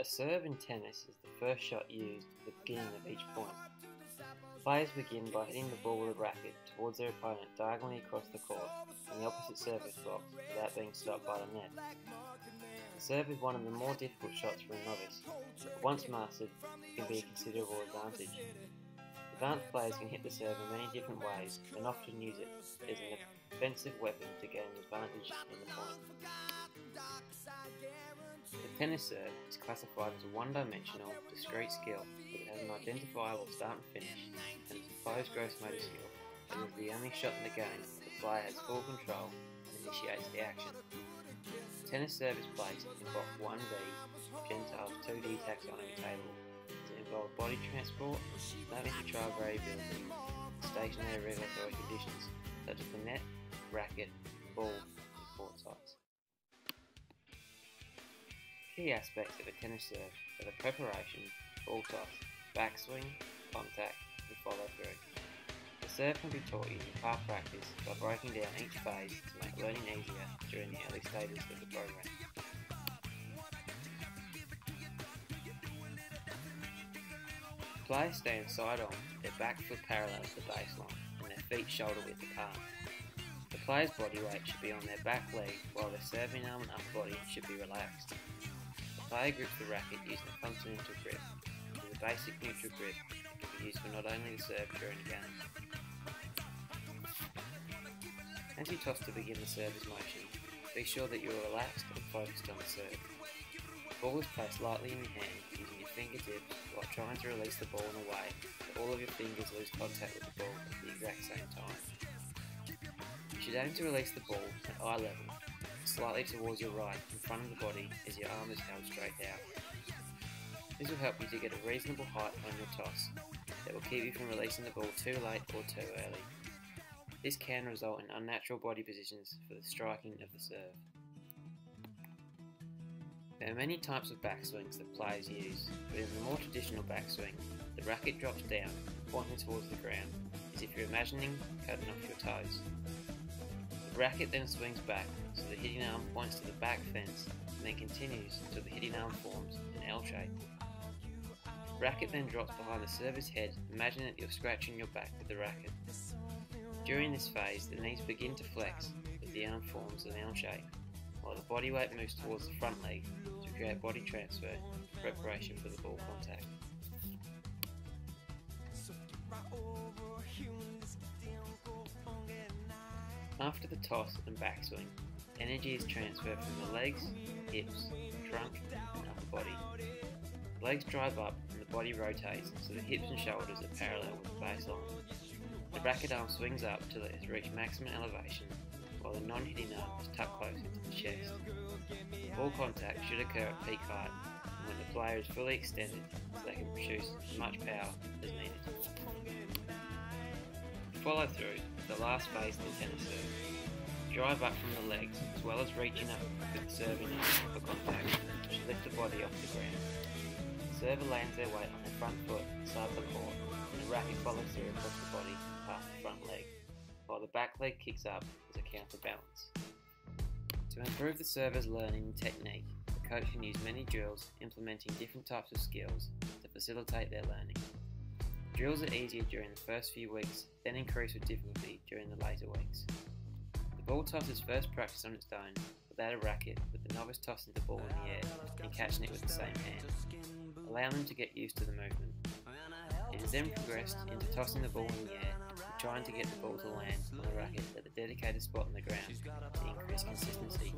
A serve in tennis is the first shot used at the beginning of each point. Players begin by hitting the ball with a racket towards their opponent diagonally across the court in the opposite service box without being stopped by the net. The serve is one of the more difficult shots for a novice, but once mastered, it can be a considerable advantage. Advanced players can hit the serve in many different ways and often use it as an offensive weapon to gain an advantage in the point. The tennis serve is classified as a one-dimensional, discrete skill that has an identifiable start and finish and a supposed gross motor skill that is the only shot in the game that the player has full control and initiates the action. The tennis serve is placed in box 1B of Gentile's 2D taxonomy table to involve body transport, no inter-trial variability, and stationary regulatory conditions such as the net, racket, ball, and court size. Key aspects of a tennis serve are the preparation, ball toss, backswing, contact, and follow through. The serve can be taught using part practice by breaking down each phase to make learning easier during the early stages of the program. Players stand side on, their back foot parallel to the baseline, and their feet shoulder width apart. The player's body weight should be on their back leg, while their serving arm and upper body should be relaxed. The player grips the racket using a continental grip, which is a basic neutral grip that can be used for not only the serve during a game. As you toss to begin the service motion, be sure that you are relaxed and focused on the serve. The ball is placed lightly in your hand using your fingertips while trying to release the ball in a way that all of your fingers lose contact with the ball at the exact same time. You should aim to release the ball at eye level, slightly towards your right in front of the body as your arm is held straight out. This will help you to get a reasonable height on your toss that will keep you from releasing the ball too late or too early. This can result in unnatural body positions for the striking of the serve. There are many types of backswings that players use, but in the more traditional backswing, the racket drops down, pointing towards the ground, as if you're imagining cutting off your toes. The racket then swings back, so the hitting arm points to the back fence and then continues until the hitting arm forms an L shape. The racket then drops behind the server's head, imagine that you're scratching your back with the racket. During this phase, the knees begin to flex as the arm forms an L shape, while the body weight moves towards the front leg to create body transfer in preparation for the ball contact. After the toss and backswing, energy is transferred from the legs, hips, trunk and upper body. The legs drive up and the body rotates so the hips and shoulders are parallel with the baseline. The racket arm swings up till it has reached maximum elevation, while the non-hitting arm is tucked closer to the chest. Ball contact should occur at peak height and when the player is fully extended so they can produce as much power as needed. Follow through is the last phase of the tennis serve. Drive up from the legs as well as reaching up with the serving arm for contact should lift the body off the ground. The server lands their weight on their front foot inside the court and the racket follows through across the body past the front leg, while the back leg kicks up as a counterbalance. To improve the server's learning technique, the coach can use many drills implementing different types of skills to facilitate their learning. Drills are easier during the first few weeks, then increase with difficulty during the later weeks. The ball toss is first practiced on its own, without a racket, with the novice tossing the ball in the air and catching it with the same hand, allowing them to get used to the movement. It is then progressed into tossing the ball in the air and trying to get the ball to land on the racket at the dedicated spot on the ground to increase consistency.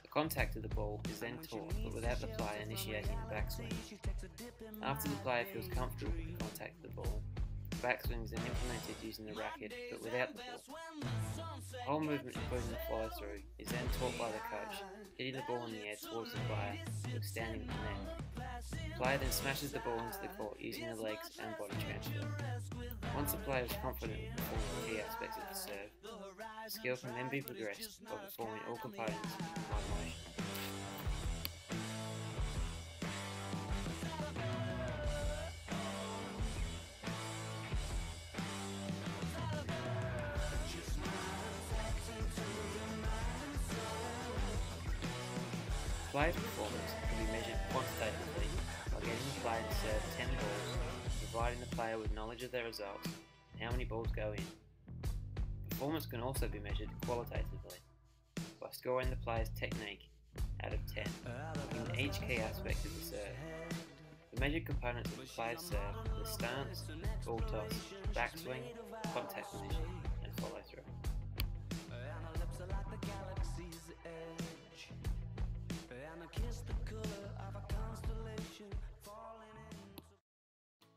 The contact of the ball is then taught, but without the player initiating the backswing. After the player feels comfortable with the contact of the ball, the backswing is then implemented using the racket, but without the ball. The whole movement, including the follow-through, is then taught by the coach, hitting the ball in the air towards the player who is standing at the net. The player then smashes the ball into the court using the legs and body transfer. Once the player is confident in performing the key aspects of the serve, the skill can then be progressed by performing all components in one motion. player's performance can be measured quantitatively by getting the player to serve 10 balls, providing the player with knowledge of their results and how many balls go in. Performance can also be measured qualitatively by scoring the player's technique out of 10, looking at each key aspect of the serve. The measured components of the player's serve are the stance, ball toss, backswing, contact position, and follow through.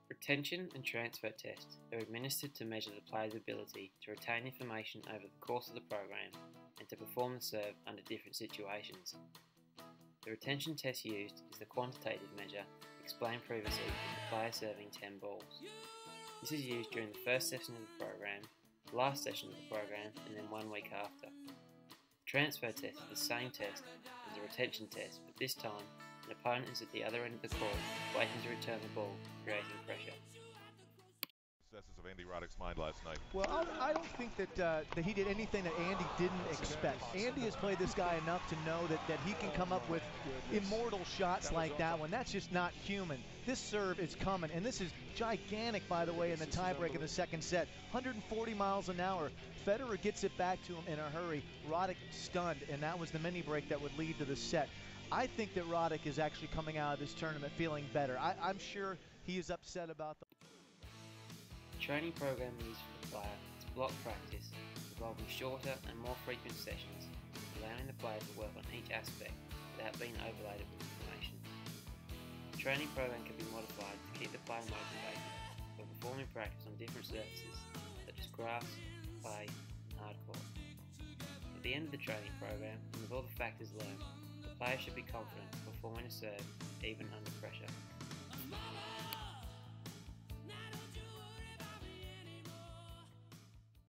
Retention and transfer tests are administered to measure the player's ability to retain information over the course of the program and to perform the serve under different situations. The retention test used is the quantitative measure explained previously with the player serving 10 balls. This is used during the first session of the program, the last session of the program, and then 1 week after. The transfer test is the same test as the retention test, but this time an opponent is at the other end of the court waiting to return the ball, creating pressure. Of Andy Roddick's mind last night. Well, I don't think that he did anything that Andy didn't expect. Andy has played this guy enough to know that he can come up with immortal shots like that one. That's just not human. This serve is coming, and this is gigantic, by the way, in the tiebreak of the second set. 140 miles an hour. Federer gets it back to him in a hurry. Roddick stunned, and that was the mini break that would lead to the set. I think that Roddick is actually coming out of this tournament feeling better. I'm sure he is upset about the Training program used for the player is block practice, involving shorter and more frequent sessions, allowing the player to work on each aspect without being overloaded with information. The training program can be modified to keep the player motivated by performing practice on different surfaces such as grass, clay, and hard court. At the end of the training program, and with all the factors learned, the player should be confident performing a serve even under pressure.